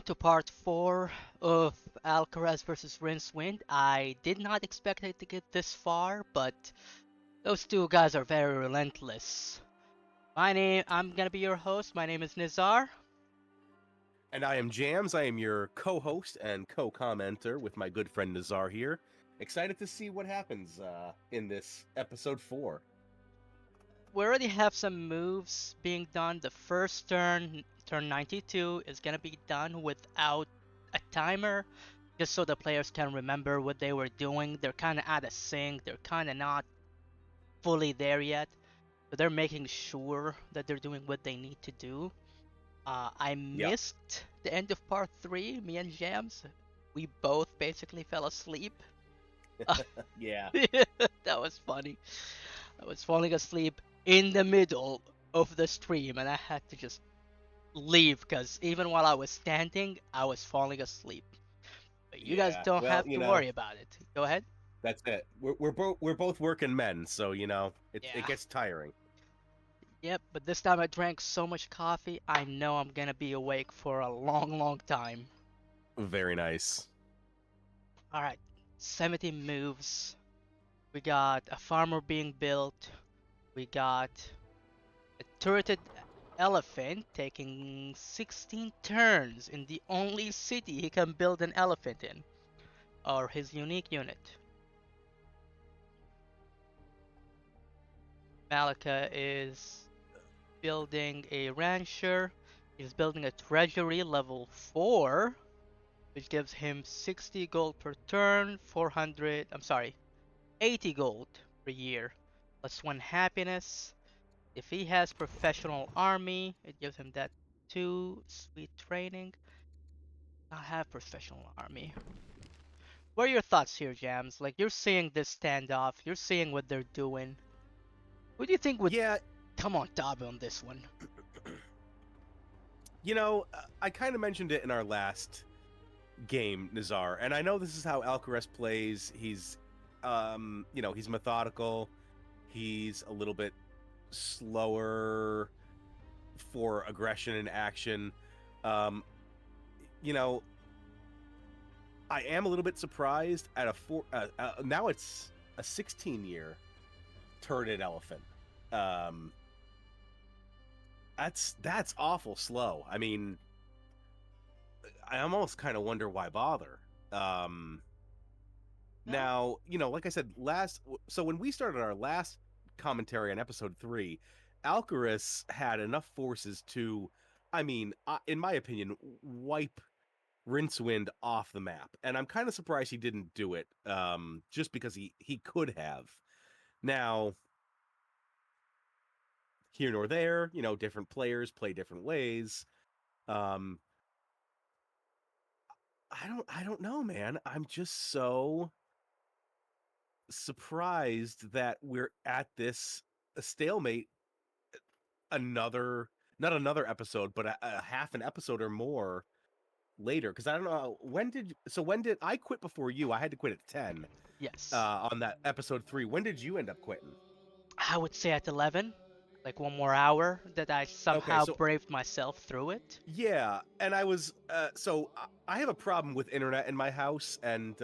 to part 4 of Alcaraz versus Rincewind. I did not expect it to get this far, but those two guys are very relentless. I'm gonna be your host. My name is Nizar. And I am Jams. I am your co host and co commenter with my good friend Nazar here. Excited to see what happens in this episode 4. We already have some moves being done. The first turn, turn 92, is gonna be done without a timer, just so the players can remember what they were doing. They're kind of out of sync. They're kind of not fully there yet. So they're making sure that they're doing what they need to do. I Yep. missed the end of part 3, me and Jams. We both basically fell asleep. Yeah. That was funny. I was falling asleep in the middle of the stream and I had to just leave because even while I was standing, I was falling asleep. But you guys Yeah. don't Well, have to worry about it. Go ahead. that's it. We're both working men, so it Yeah. gets tiring. Yep, but this time I drank so much coffee, I know I'm gonna be awake for a long, long time. Very nice. Alright, 70 moves. We got a farmer being built. We got a turreted elephant taking 16 turns in the only city he can build an elephant in, or his unique unit. Malika is building a rancher. He's building a treasury level 4, which gives him 60 gold per turn, 80 gold per year, plus 1 happiness. If he has professional army, it gives him that 2 sweet training. I have professional army. What are your thoughts here, Jams? Like, you're seeing this standoff, you're seeing what they're doing. Who do you think would Yeah, come on top on this one? I kind of mentioned it in our last game, Nazar, and I know this is how Alcaraz plays. He's methodical. He's a little bit slower for aggression and action. Um, you know, I am a little bit surprised at now it's a 16-year turreted elephant. Um, that's awful slow. I mean, I almost kind of wonder why bother. Um, No. Now, like I said, so when we started our last commentary on episode 3, Alcaris had enough forces to, in my opinion, wipe Rincewind off the map. And I'm kind of surprised he didn't do it, just because he could have. Now, here nor there, different players play different ways. Um, I don't know, man. I'm just so surprised that we're at this stalemate another not another episode, but a half an episode or more later. Because I don't know when did I quit before you? I had to quit at 10 Yes. on that episode 3. When did you end up quitting? I would say at 11, like one more hour that I Okay, somehow so braved myself through it. yeah, and I was I have a problem with internet in my house, and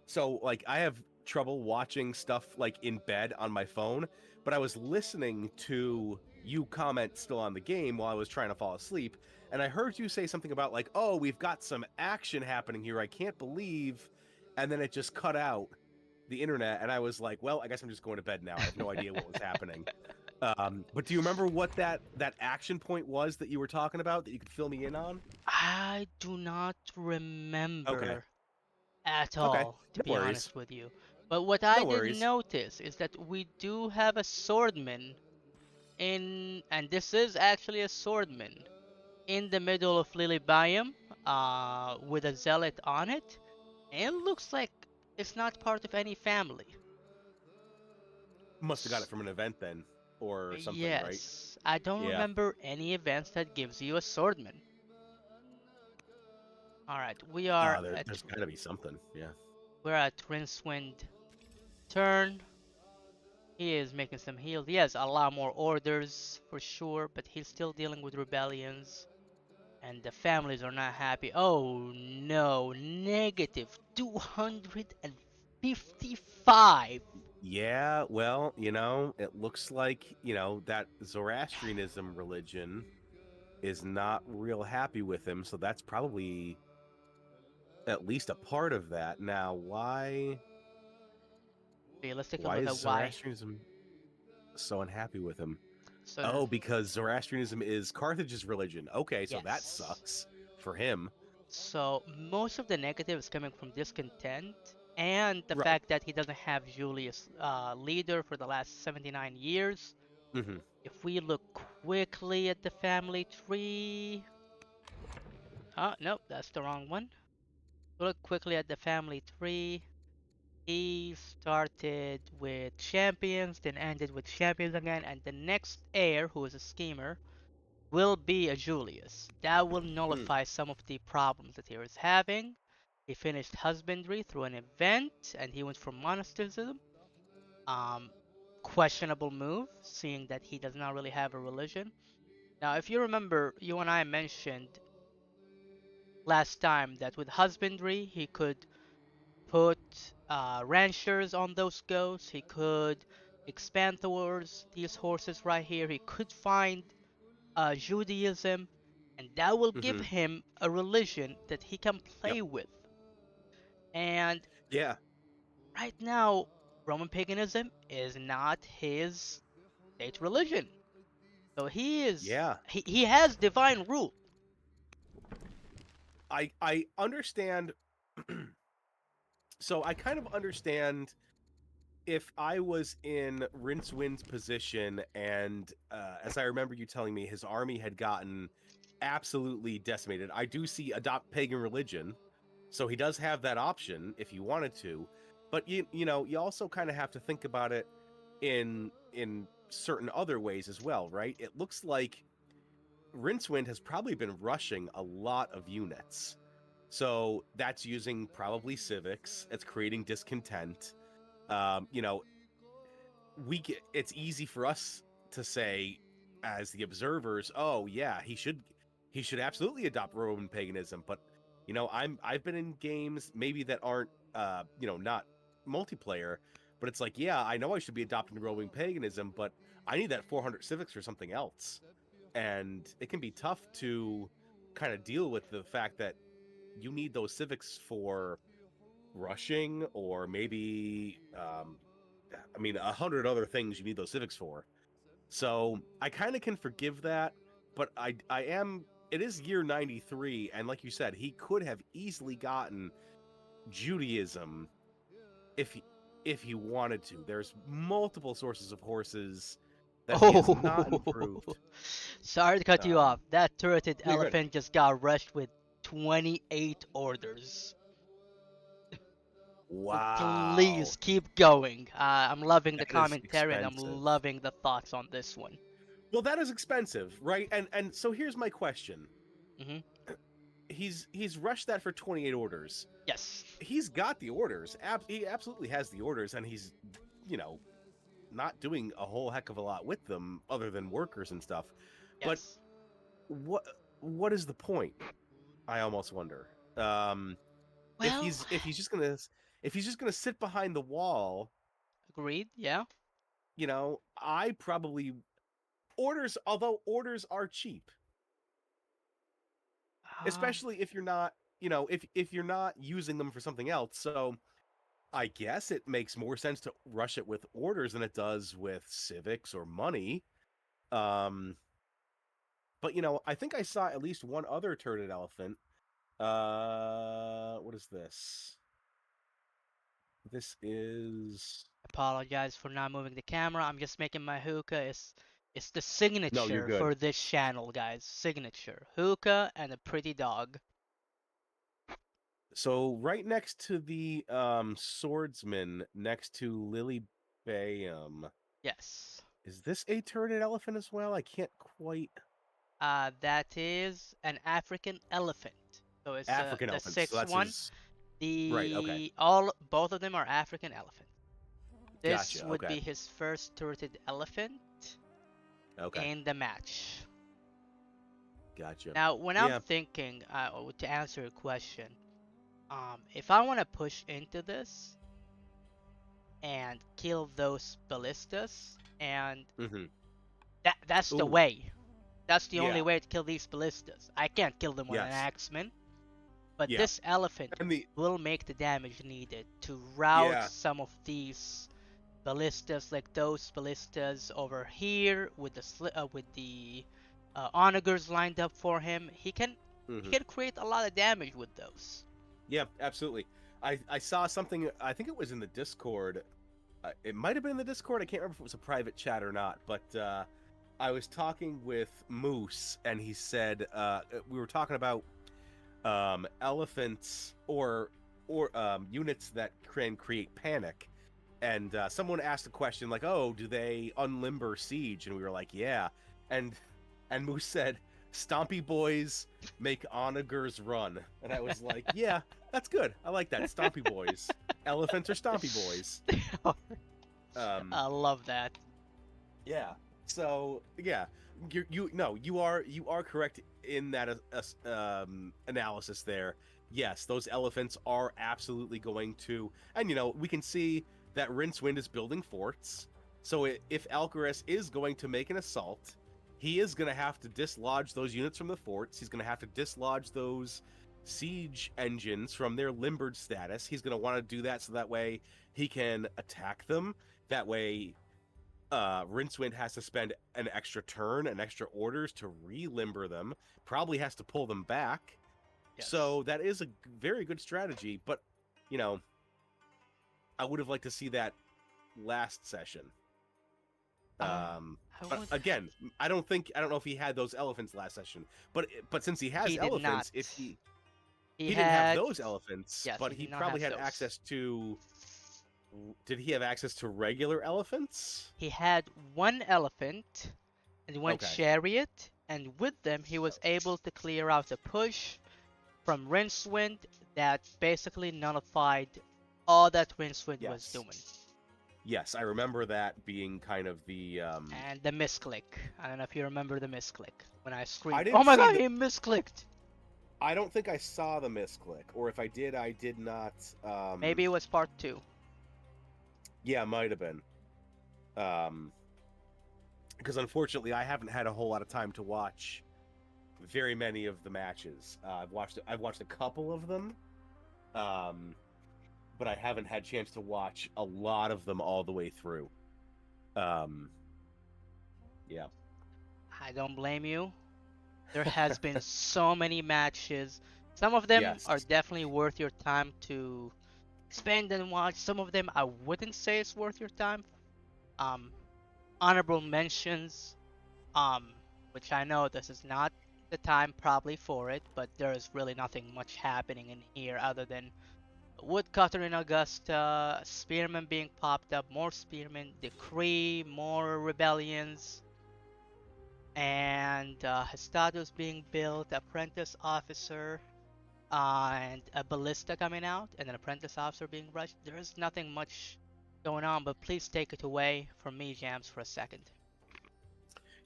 so like I have trouble watching stuff like in bed on my phone, but I was listening to you comment still on the game while I was trying to fall asleep, and I heard you say something about like, "Oh, we've got some action happening here. I can't believe." And then it just cut out the internet, and I was like, "Well, I guess I'm just going to bed now. I have no idea what was happening." But do you remember what that action point was that you were talking about that you could fill me in on? I do not Okay. remember at Okay. all, to No be worries. honest with you. But what I No did worries. notice is that we do have a swordman and this is actually a swordman in the middle of Lily Biome, with a zealot on it, and it looks like it's not part of any family. Must have got it from an event then, or something, right? Yes, I don't Yeah. remember any events that gives you a swordman. All right, we are at There's got to be something. Yeah. Rincewind turn. He is making some heals. He has a lot more orders for sure, but he's still dealing with rebellions and the families are not happy. Oh no, negative 255. Yeah, well, it looks like, that Zoroastrianism religion is not real happy with him, so that's probably at least a part of that. Now, Okay, let's take a why look is at why. Zoroastrianism so unhappy with him? So, Oh, because Zoroastrianism is Carthage's religion. Okay, so that yes. sucks for him. So, most of the negative is coming from discontent and the Right. fact that he doesn't have Julius leader for the last 79 years. Hmm. If we look quickly at the family tree. Nope, that's the wrong one. Look quickly at the family tree. He started with champions, then ended with champions again, and the next heir, who is a schemer, will be a Julius. That will Mm. nullify some of the problems that he was having. He finished husbandry through an event, and he went for monasticism. Um, Questionable move, seeing that he does not really have a religion. Now, if you remember, you and I mentioned last time that with husbandry, he could put ranchers on those goats. He could expand towards these horses right here. He could find Judaism, and that will give Hmm. him a religion that he can Yep. play with. And Yeah. right now, Roman paganism is not his state religion. So Yeah. he has divine rule. I understand. So I kind of understand if I was in Rincewind's position, and as I remember you telling me, his army had gotten absolutely decimated. I do see adopt pagan religion, so he does have that option if he wanted to. But you also kind of have to think about it in certain other ways as well, right? It looks like Rincewind has probably been rushing a lot of units. So that's using probably civics. It's creating discontent. Um, you know, it's easy for us to say as the observers, oh yeah, he should absolutely adopt Roman paganism. But I've been in games maybe that aren't not multiplayer, but it's like, yeah, I know I should be adopting Roman paganism, but I need that 400 civics for something else. And it can be tough to kind of deal with the fact that you need those civics for rushing, or maybe I mean, 100 other things you need those civics for. So I kind of can forgive that, but I am. It is year 93, and like you said, he could have easily gotten Judaism if he wanted to. There's multiple sources of horses that he has not Oh, improved. sorry to cut you off. That turreted You're good. elephant just got rushed with 28 orders. So please Wow, keep going. I'm loving the that is commentary and I'm expensive. loving the thoughts on this one. Well, that is expensive, right? And so here's my question: Hmm. he's rushed that for 28 orders. Yes. He's got the orders. He absolutely has the orders, and he's, you know, not doing a whole heck of a lot with them other than workers and stuff. But Yes. what what is the point? I almost wonder. Um, if Well, he's just gonna sit behind the wall, agreed. Yeah. I probably orders. Although orders are cheap, Um, especially if you're not, if you're not using them for something else. So I guess it makes more sense to rush it with orders than it does with civics or money. Um, but I think I saw at least one other turret elephant. What is this? This is apologize for not moving the camera. I'm just making my hookah. It's the no, you're signature good. for this channel, guys. Signature hookah and a pretty dog. So right next to the swordsman, next to Lily Bayham, Yes. is this a turret elephant as well? I can't quite. That is an African elephant. So it's African the elephant. So sixth that's one. his. Right. Okay. The all both of them are African elephant. This Gotcha. would Okay. be his first turreted elephant Okay. in the match. Gotcha. Now, when I'm Yeah. thinking, to answer your question, if I want to push into this and kill those ballistas, and Mm-hmm. that's the Ooh. way. That's the only Yeah. way to kill these ballistas. I can't kill them with an Yes. axeman, but Yeah. this elephant And the will make the damage needed to route yeah. some of these ballistas, like those ballistas over here with the onagers lined up for him. He Mm-hmm. can create a lot of damage with those. Yeah. Absolutely. I saw something. I think it was in the Discord. It might have been in the Discord. I can't remember if it was a private chat or not. But I was talking with Moose, and he said we were talking about elephants or units that can create panic. And someone asked a question like, "Oh, do they unlimber siege?" And we were like, "Yeah." And Moose said, "Stompy boys make onagers run." And I was like, "Yeah, that's good. I like that. Stompy boys. Elephants are stompy boys." Um, I love that. yeah. So yeah, you no, you are correct in that analysis there. Yes, those elephants are absolutely going to, and we can see that Rincewind is building forts. So if Alcaraz is going to make an assault, he is going to have to dislodge those units from the forts. He's going to have to dislodge those siege engines from their limbered status. He's going to want to do that so that way he can attack them. That way Rincewind has to spend an extra turn and extra orders to relimber them, probably has to pull them back. Yes. So that is a very good strategy, but you know, I would have liked to see that last session. I But would. again, I don't know if he had those elephants last session, but since he has He did not. elephants, if he He he didn't have had. those elephants, Yes, but he he did not have probably had those. access to. Did he have access to regular elephants? He had one elephant and one Okay. chariot, and with them he was able to clear out a push from Rincewind that basically nullified all that Rincewind was Yes. doing. Yes, I remember that being kind of the And the misclick. I don't know if you remember the misclick when I I screamed, "Oh didn't my see god, the he misclicked!" I don't think I saw the misclick, or if I did, I did not Maybe it was part two. yeah, might have been. Um because unfortunately I haven't had a whole lot of time to watch very many of the matches. I've watched a couple of them. Um but I haven't had chance to watch a lot of them all the way through. Um yeah. I don't blame you. There has been so many matches. Some of them are Yes. definitely worth your time to spend and watch. Some of them I wouldn't say it's worth your time. Um, Honorable mentions. Um, which I know this is not the time probably for it, but there is really nothing much happening in here other than Woodcutter in Augusta, Spearmen being popped up, more Spearmen, Decree, more rebellions, and Hestados being built, Apprentice Officer, and a Ballista coming out, and an Apprentice Officer being rushed. There's nothing much going on, but please take it away from me, Jams, for a second.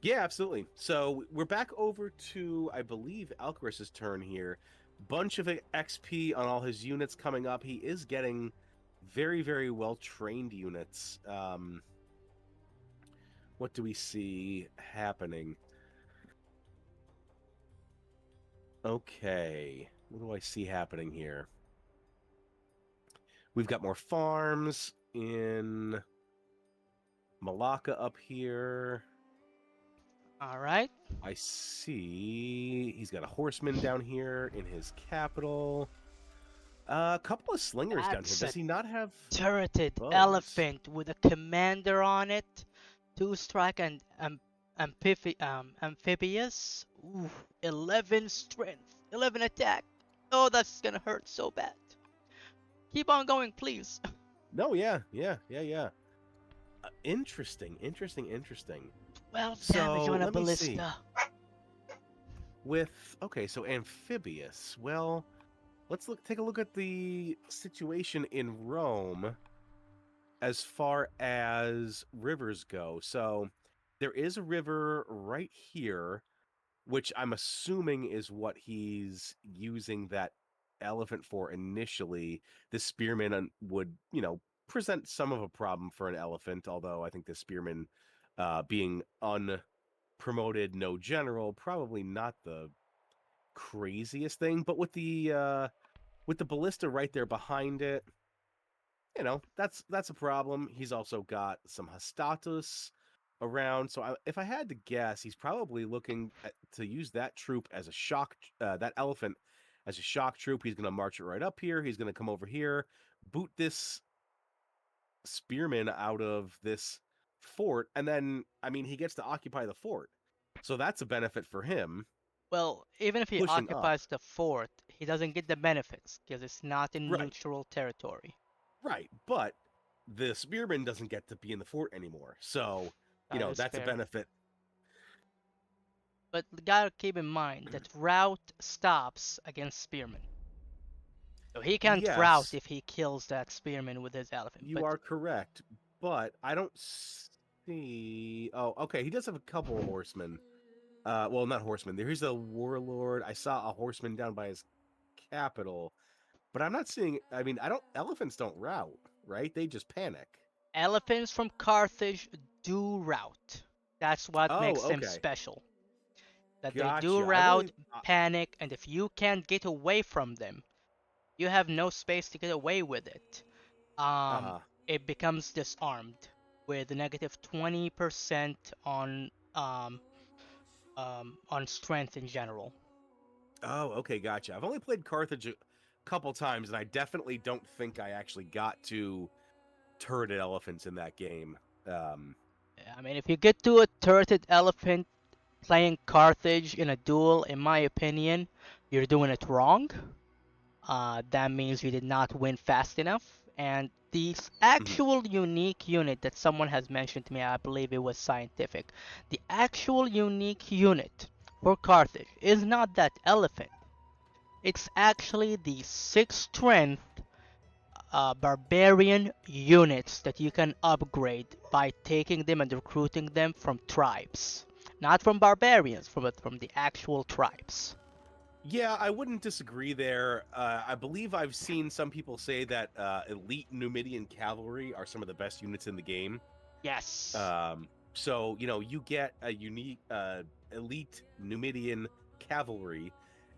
Yeah, absolutely. So we're back over to, I believe, Alcaraz's turn here. Bunch of XP on all his units coming up. He is getting very, very well trained units. What do we see happening? Okay, what do I see happening here? We've got more farms in Malacca up here. All right. I see he's got a horseman down here in his capital. A couple of slingers down here. That's a Does he not have turreted bows? elephant with a commander on it. Two strike and amphibious. Ooh, 11 strength, 11 attack. Oh, that's gonna hurt so bad. Keep on going, please. No, yeah, yeah, yeah, yeah. Interesting, interesting, interesting. 12 damage So on a let me see. ballista. Okay, so amphibious. Well, take a look at the situation in Rome as far as rivers go. So there is a river right here which I'm assuming is what he's using that elephant for initially. The spearman would, present some of a problem for an elephant, although I think the spearman, being unpromoted, no general, probably not the craziest thing. But with the ballista right there behind it, that's a problem. He's also got some Hastatus around, so if I had to guess, he's probably looking to use that troop as a shock, that elephant as a shock troop. He's going to march it right up here. He's going to come over here, boot this spearman out of this fort, and then I mean he gets to occupy the fort, so that's a benefit for him. Well, even if he Pushing up, occupies the fort, he doesn't get the benefits because it's not in right, neutral territory. right, but the spearman doesn't get to be in the fort anymore, so That is that's a fair. benefit. But you gotta keep in mind that route stops against spearmen. So he can't route Yes, if he kills that spearman with his elephant. you But are correct, but I don't see. Oh, okay. He does have a couple of horsemen. Well, not horsemen. Here's a warlord. I saw a horseman down by his capital, but I'm not seeing. I mean, I don't. Elephants don't route, right? They just panic. elephants from Carthage do route. That's what Oh, makes them okay. special. That they do Gotcha. I route, really. panic, and if you can't get away from them, you have no space to get away with it. Uh-huh. It becomes disarmed with negative 20% on strength in general. Oh, okay. Gotcha. I've only played Carthage a couple times, and I definitely don't think I actually got to turreted elephants in that game. Um, I mean, if you get to a turreted elephant playing Carthage in a duel, in my opinion, you're doing it wrong. That means you did not win fast enough. And the mhm. actual unique unit that someone has mentioned to me, I believe it was scientific. The actual unique unit for Carthage is not that elephant. It's actually the 6 strength barbarian units that you can upgrade by taking them and recruiting them from tribes. Not from barbarians, from the actual tribes. Yeah, I wouldn't disagree there. I believe I've seen some people say that elite Numidian cavalry are some of the best units in the game. Yes. So you get a unique elite Numidian cavalry,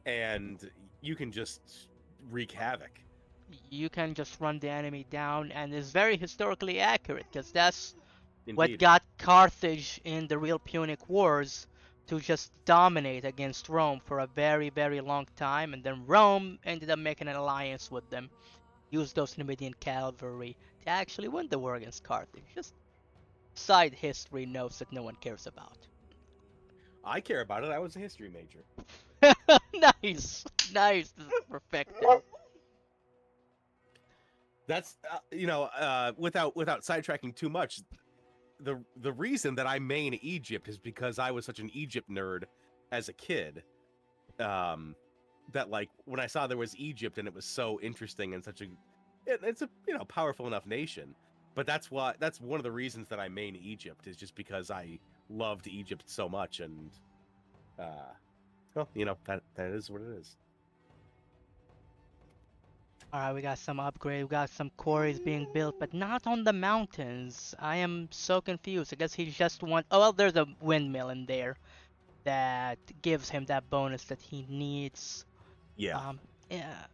and you can just wreak havoc. You can just run the enemy down, and it's very historically accurate because that's what Indeed. got Carthage in the real Punic Wars to just dominate against Rome for a very, very long time, and then Rome ended up making an alliance with them, used those Numidian cavalry to actually win the war against Carthage. Just side history notes that no one cares about. I care about it. I was a history major. Nice, nice, this is perfected. That's without sidetracking too much. The reason that I main Egypt is because I was such an Egypt nerd as a kid. That like when I saw there was Egypt and it was so interesting and it's a powerful enough nation. But that's one of the reasons that I main Egypt is just because I loved Egypt so much, and well, that is what it is. Alright, we got some upgrade, we got some quarries being built, but not on the mountains. I am so confused. I guess he just wants. Oh, well, there's a windmill in there that gives him that bonus that he needs. Yeah, Yeah.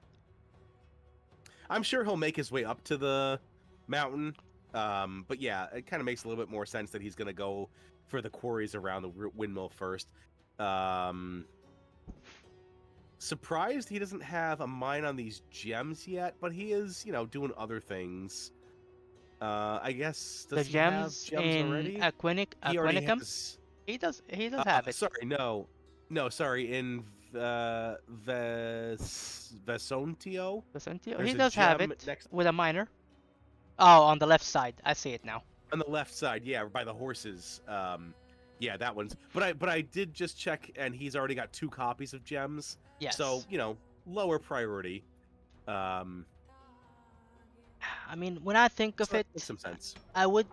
I'm sure he'll make his way up to the mountain. But yeah, it kind of makes a little bit more sense that he's gonna go for the quarries around the windmill first. Um, Surprised he doesn't have a mine on these gems yet, but he is, doing other things. I guess The does he have gems gems in already? He already Aquinicum? has. He does have it. Sorry, no, sorry. In the Vesontio, Vicentio? He there's a does have gem it next with a miner. Oh, on the left side. I see it now. on the left side. Yeah, by the horses. Yeah, that one's. But I did just check, and he's already got 2 copies of gems. So Yes. lower priority. Um, I mean, when I think so of that makes it, some sense. I would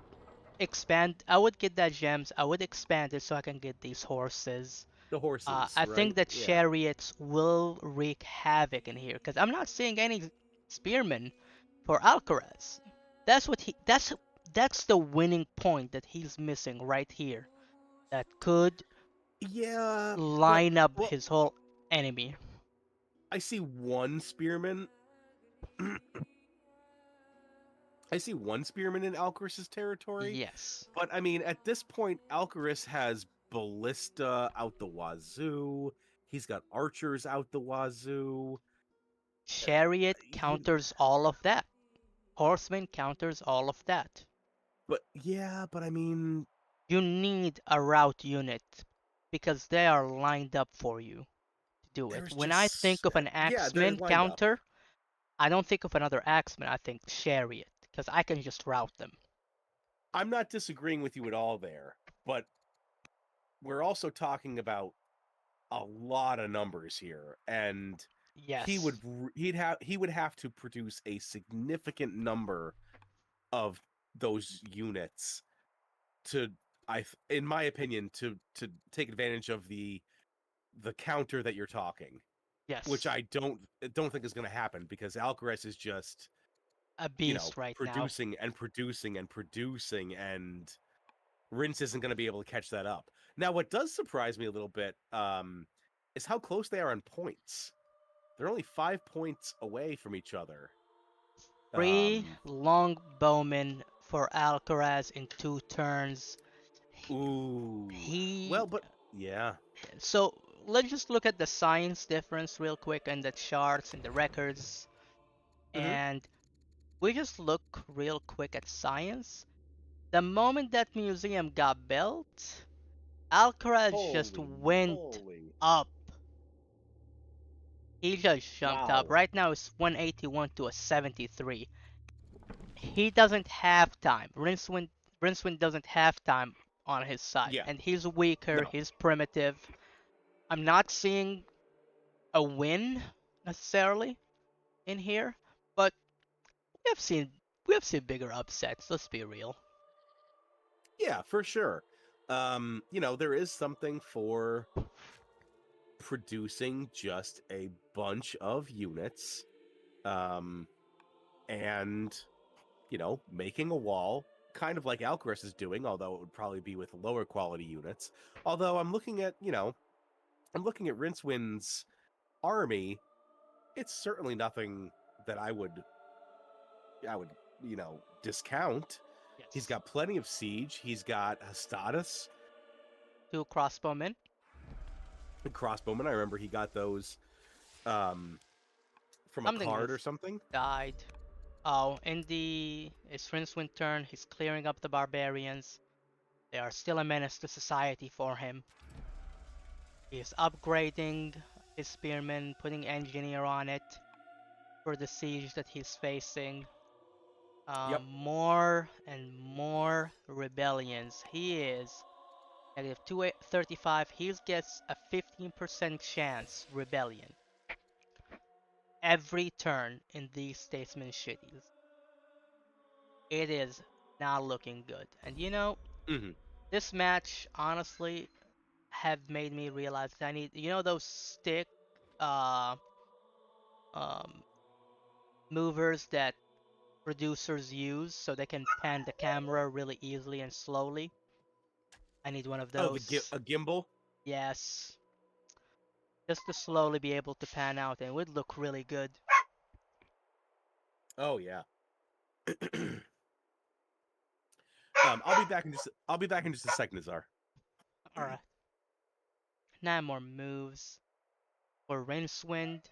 expand. I would get that gems. I would expand it so I can get these horses. The horses, I think right? that Yeah. chariots will wreak havoc in here because I'm not seeing any spearmen for Alcaraz. That's what he. That's the winning point that he's missing right here. That could Yeah, but line up well, his whole enemy. I see one spearman. I see one spearman in Alcaraz's territory, Yes, but I mean, at this point, Alcaraz has ballista out the wazoo. He's got archers out the wazoo. Uh, chariot you, counters all of that. Horseman counters all of that. but yeah, but I mean, You need a route unit because they are lined up for you to do it. there's When I think just of an yeah, they're axeman lined up. counter, I don't think of another axeman. I think chariot because I can just route them. I'm not disagreeing with you at all there, but we're also talking about a lot of numbers here, and Yes, he would have to produce a significant number of those units to in my opinion to take advantage of the counter that you're talking, which yes, I don't think is going to happen because Alcaraz is just a beast right now. producing and producing and producing, and Rince isn't going to be able to catch that up. Now, what does surprise me a little bit is how close they are on points. They're only 5 points away from each other. Three Um, long bowmen for Alcaraz in 2 turns. well, He but yeah. so let's just look at the science difference real quick and the charts and the records, Hmm. and we just look real quick at science. The moment that museum got built, Alcaraz just Holy went moly! up. He just jumped up. Wow. Right now it's 181 to a 73. He doesn't have time. Rincewind doesn't have time on his side, Yeah. and he's weaker. No. He's primitive. I'm not seeing a win necessarily in here, but we have seen we have seen bigger upsets. Let's be real. Yeah, for sure. There is something for producing just a bunch of units, um, and making a wall, kind of like Alcaraz is doing, although it would probably be with lower quality units. Although I'm looking at Rincewind's army. It's certainly nothing that I would discount. He's Yes. got plenty of siege. He's got Hastadas Two crossbowmen. and crossbowmen. I remember he got those um, from a Something card has or something. died. Oh, in the it's Rincewind turn. He's clearing up the barbarians. They are still a menace to society for him. He is upgrading his spearmen, putting engineer on it for the siege that he's facing. Yep. More and more rebellions. He is negative 235. He gets a 15% chance rebellion every turn in these statesman shitties. It is not looking good. And Hmm. this match honestly have made me realize that I need those stick uh um movers that producers use so they can pan the camera really easily and slowly. I need one of Oh, those. a gimbal. Yes, just to slowly be able to pan out and it would look really good. Oh yeah. I'll be back in just a second, Azar. Alright, 9 more moves for Rincewind.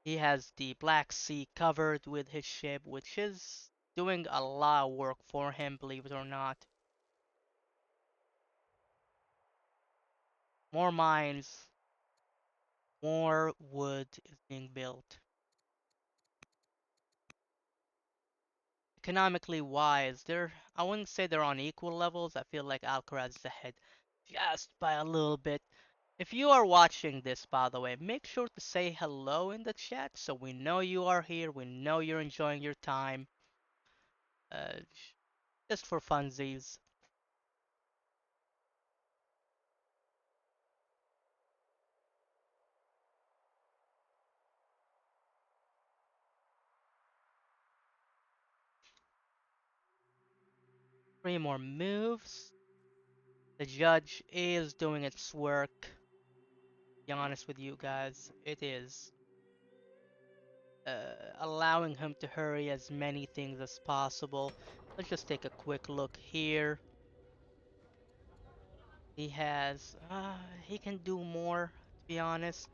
He has the Black Sea covered with his ship, which is doing a lot of work for him, believe it or not. More mines, more wood is being built. Economically wise, I wouldn't say they're on equal levels. I feel like Alcaraz is ahead just by a little bit. If you are watching this, by the way, make sure to say hello in the chat so we know you are here. We know you're enjoying your time. Uh, just for funsies. 3 more moves. The judge is doing its work. To be honest with you guys, it is allowing him to hurry as many things as possible. Let's just take a quick look here. He can do more, to be honest,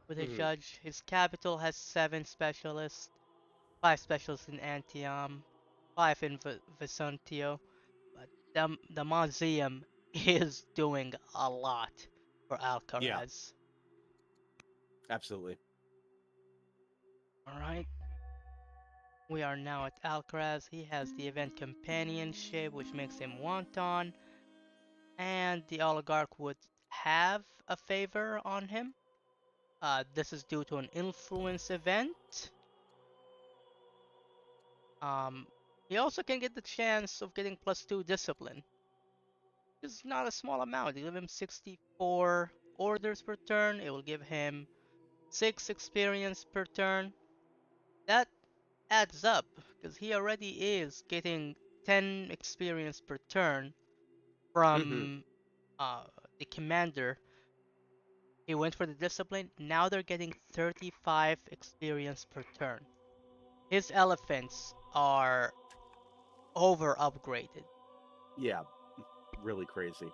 with a Hmm. judge. His capital has 7 specialists, 5 specialists in Antium, 5 in Vesuntio, but the museum is doing a lot for Yeah, Alcaraz. absolutely. Alright, we are now at Alcaraz. He has the event companionship, which makes him wanton, and the oligarch would have a favor on him. This is due to an influence event. Um, he also can get the chance of getting +2 discipline. It's not a small amount. You give him 64 orders per turn. It will give him 6 experience per turn. That adds up because he already is getting 10 experience per turn Hmm. from uh, the commander. He went for the discipline. Now they're getting 35 experience per turn. His elephants are over upgraded. Yeah, really crazy.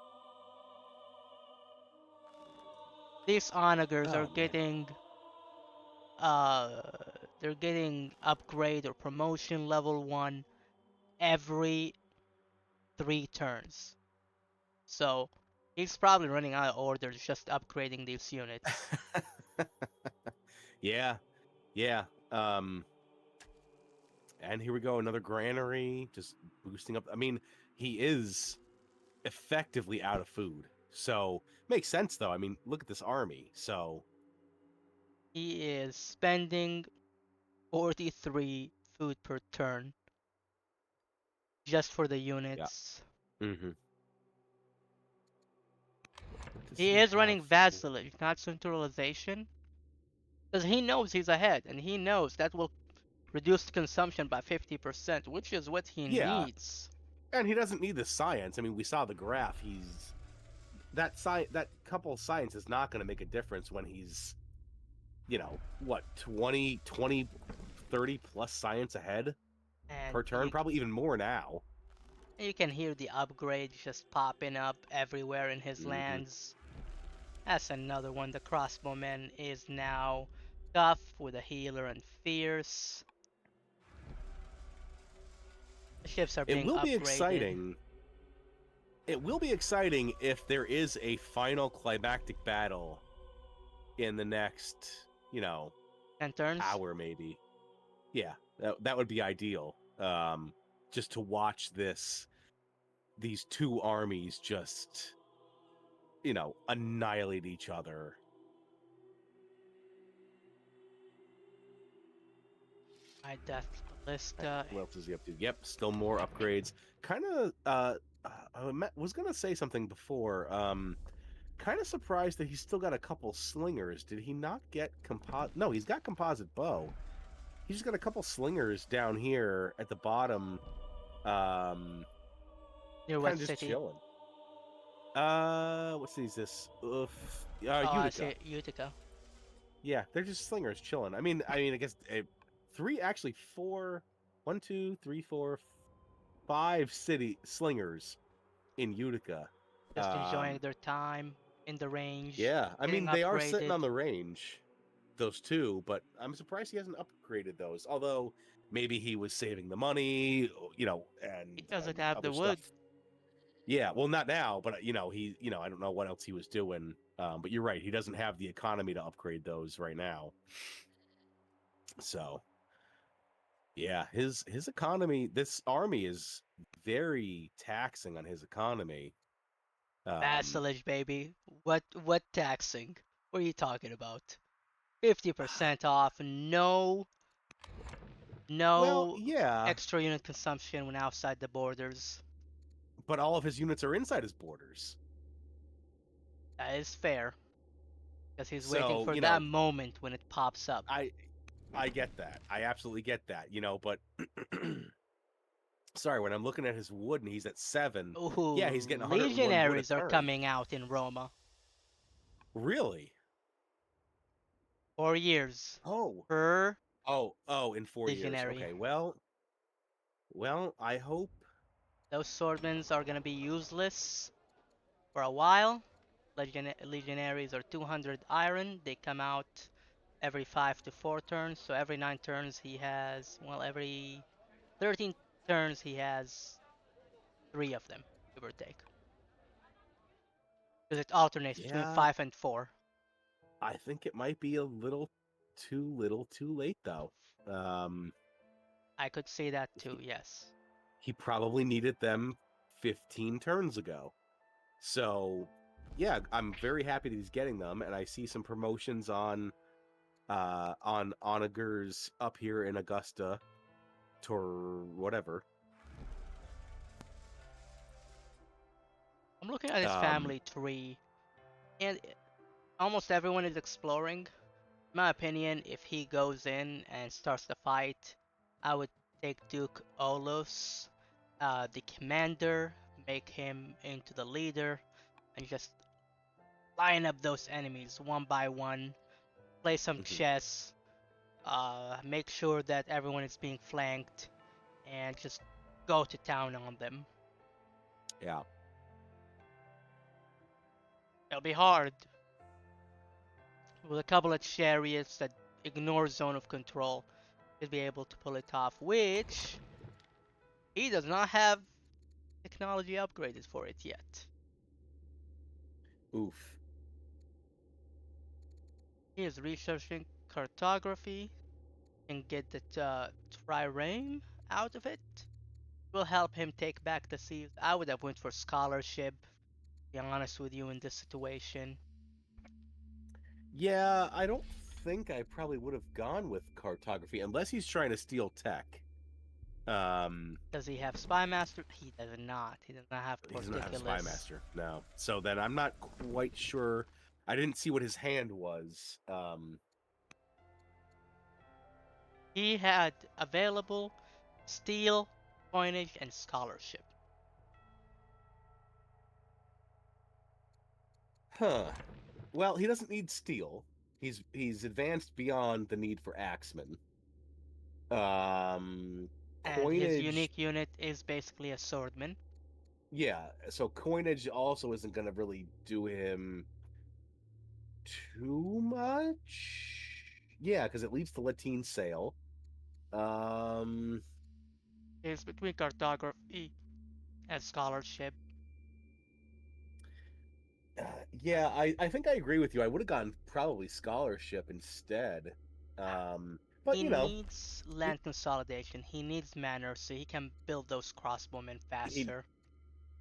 These onagers are Oh man. getting uh they're getting upgrade or promotion level 1 every 3 turns. So he's probably running out of orders just upgrading these units. Yeah, yeah. And here we go, another granary, just boosting up. I mean, he is effectively out of food. So makes sense though. I mean, look at this army. So He is spending 43 food per turn just for the yeah. units. Mm-hmm. What does He he is have running for? vassalage, not centralization, because he knows he's ahead and he knows that will reduce consumption by 50%, which is what he Yeah, needs. and he doesn't need the science. I mean, we saw the graph. He's that couple science is not going to make a difference when he's, what, 30 plus science ahead And per turn, probably even more now. you can hear the upgrades just popping up everywhere in his Mm-hmm. lands. That's another one. The crossbowman is now tough with a healer and fierce. The ships are It being will be upgraded. exciting. It will be exciting if there is a final climactic battle in the next, 10 turns. hour maybe. Yeah, that would be ideal. Just to watch these two armies just, annihilate each other. My death Right, ballista. what else is he up to? Yep, still more upgrades. Kind of. Was gonna say something before. Kind of surprised that he's still got a couple slingers. Did he not get composite? No, he's got composite bow. He's just got a couple slingers down here at the bottom. Near Kind what of just city? chilling. What city is this? Oh, I Utica. see. Utica. Yeah, they're just slingers chilling. I guess three, actually four, one, two, three, four, five city slingers in Utica. Just enjoying Um, their time in the range. yeah, Getting they are sitting upgraded. on the range, those two, but I'm surprised he hasn't upgraded those. Although maybe he was saving the money, He and doesn't have the other stuff. wood. Yeah, well, not now, but I don't know what else he was doing. But you're right, he doesn't have the economy to upgrade those right now. So yeah, his economy, this army is very taxing on his economy. Um, Vassalage, baby. What taxing? What are you talking about? 50% off. No, well, no yeah, extra unit consumption when outside the borders. but all of his units are inside his borders. That is fair, because he's waiting So, for that moment when it pops up. I get that. I absolutely get that, but Sorry, when I'm looking at his wood and he's at 7, yeah, he's Ooh, getting 101 wood a legionaries are turn. coming out in Roma. Really? 4 years Oh. per Oh, in 4 years. legionary. Okay. Well, I hope. Those swordmen are gonna be useless for a while. Legionaries are 200 iron. They come out every 5 to 4 turns. So every 9 turns he has, well, every 13 turns he has 3 of them, give or take. Because it alternates between Yeah, 5 and 4. I think it might be a little too late though. Um, I could say that too, he, yes. he probably needed them 15 turns ago. So, yeah, I'm very happy that he's getting them, and I see some promotions on Onagers up here in Augusta or whatever. I'm looking at his Um, family tree, and almost everyone is exploring. In my opinion, if he goes in and starts the fight, I would take Duke Olus, the commander, make him into the leader, and just line up those enemies one by one, play some mhm, chess, make sure that everyone is being flanked, and just go to town on them. yeah. It'll be hard with a couple of chariots that ignore zone of control. He'll be able to pull it off, which he does not have technology upgraded for it yet. Oof. He is researching cartography and get the trireme out of it. Will help him take back the seas. I would have went for scholarship, to be honest with you, in this situation. Yeah, I don't think I probably would have gone with cartography unless he's trying to steal tech. Um, Does he have spy master? He does not. He does not have he doesn't have spy porticulus. master. No. So then I'm not quite sure. I didn't see what his hand was. He had available steel, coinage, and scholarship. Huh. Well, he doesn't need steel. He's advanced beyond the need for axemen. And his Coinage, unique unit is basically a swordman. yeah. So coinage also isn't going to really do him too much. Yeah, because it leaves the Latine sail. Um, Is between cartography and scholarship. uh, yeah, I think I agree with you. I would have gone probably scholarship instead. But He you know, needs he, land consolidation. He needs manor so he can build those crossbowmen he faster.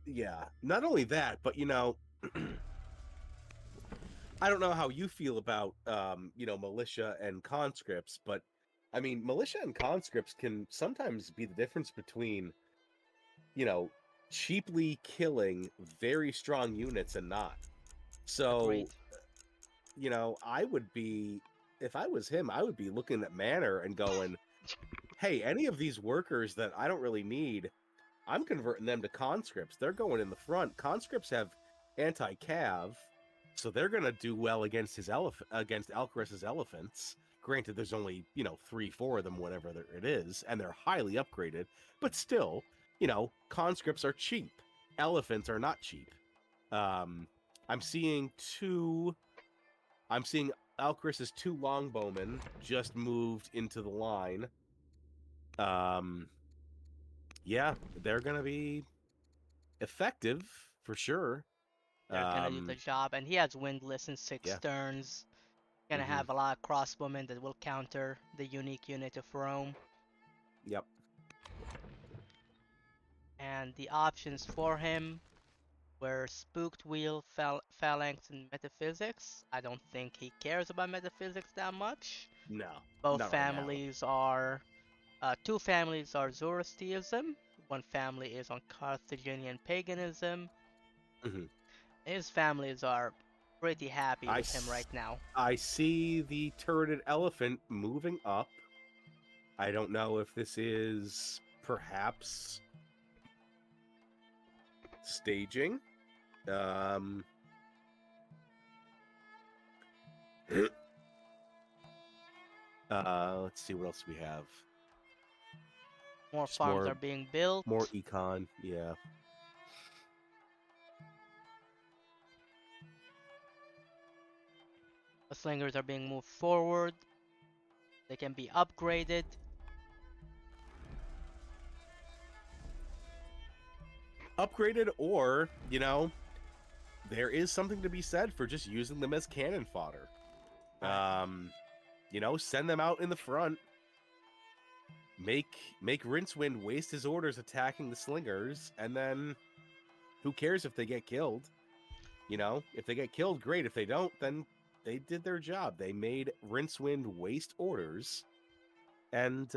yeah. Not only that, but you know, I don't know how you feel about militia and conscripts, but I mean, militia and conscripts can sometimes be the difference between, you know, cheaply killing very strong units and not. Agreed. So, I would be, if I was him, I would be looking at Manor and going, hey, any of these workers that I don't really need, I'm converting them to conscripts. They're going in the front. Conscripts have anti-cav, so they're gonna do well against against Alcaris's elephants. Granted, there's only 3, 4 of them, whatever it is, and they're highly upgraded. But still, conscripts are cheap. Elephants are not cheap. Um, I'm seeing two. I'm seeing Alcaris's 2 longbowmen just moved into the line. Um, yeah, they're gonna be effective for sure. They're gonna do the job, and he has windless in six Yeah. turns. Gonna Mm-hmm. have a lot of crossbowmen that will counter the unique unit of Rome. Yep. And the options for him were Spooked Wheel, Phalanx, and Metaphysics. I don't think he cares about Metaphysics that much. No, Both not right now. families are, two families are Zoroastrianism. One family is on Carthaginian paganism. Mm-hmm. His families are pretty happy I, with him s- right now. I see the turreted elephant moving up. I don't know if this is perhaps Staging. Let's see what else we have. More Just farms are being built. more econ. Yeah. The slingers are being moved forward. They can be upgraded. Upgraded, or there is something to be said for just using them as cannon fodder. Right. Send them out in the front. Make Rincewind waste his orders attacking the slingers, and then who cares if they get killed? If they get killed, great. If they don't, then they did their job. They made Rincewind waste orders, and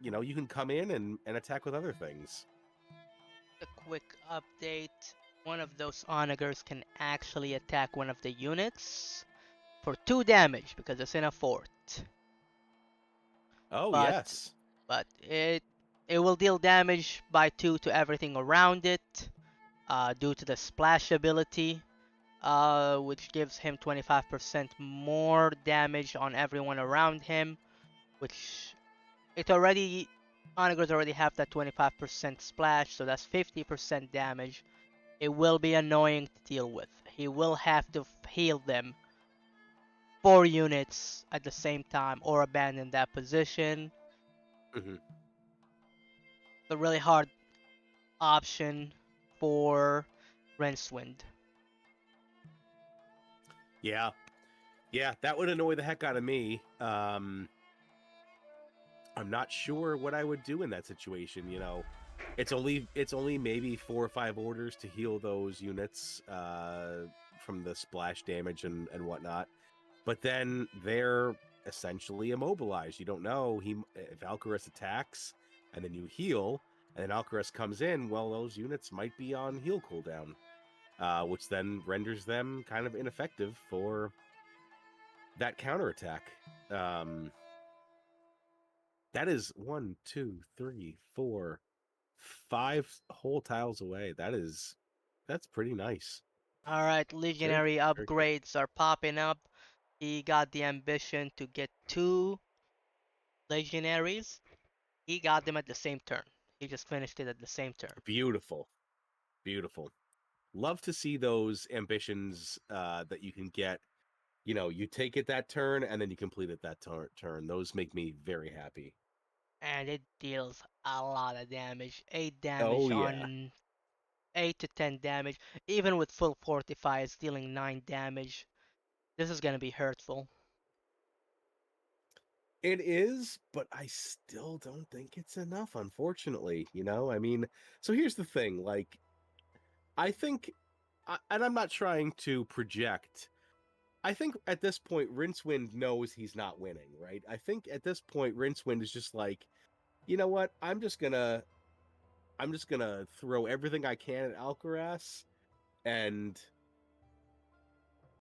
you can come in and attack with other things. A quick update. One of those onagers can actually attack one of the units for 2 damage because it's in a fort. Oh But yes. but it will deal damage by 2 to everything around it due to the splash ability, which gives him 25% more damage on everyone around him, which it already onagers already have that 25% splash, so that's 50% damage. It will be annoying to deal with. He will have to heal them 4 units at the same time or abandon that position. Mm-hmm. The really hard option for Rincewind. Yeah, that would annoy the heck out of me. I'm not sure what I would do in that situation. It's only maybe 4 or 5 orders to heal those units from the splash damage and whatnot. But then they're essentially immobilized. You don't know if Alcaraz attacks and then you heal, and then Alcaraz comes in. Well, those units might be on heal cooldown, which then renders them kind of ineffective for that counterattack. That is 1, 2, 3, 4, 5 whole tiles away. That's pretty nice. Alright, Very, Legionary very cool. upgrades are popping up. He got the ambition to get 2 Legionaries. He got them at the same turn. He just finished it at the same turn. Beautiful, beautiful. Love to see those ambitions that you can get. You take it that turn and then you complete it that turn. Those make me very happy. And it deals a lot of damage. 8 Oh damage yeah. on 8 to 10 damage. Even with full fortify, it's dealing 9 damage. This is gonna be hurtful. It is, but I still don't think it's enough, unfortunately. I mean, so here's the thing. Like, I think, and I'm not trying to project. I think at this point, Rincewind knows he's not winning, right? I think at this point, Rincewind is just like, you know what? I'm just gonna throw everything I can at Alcaraz, and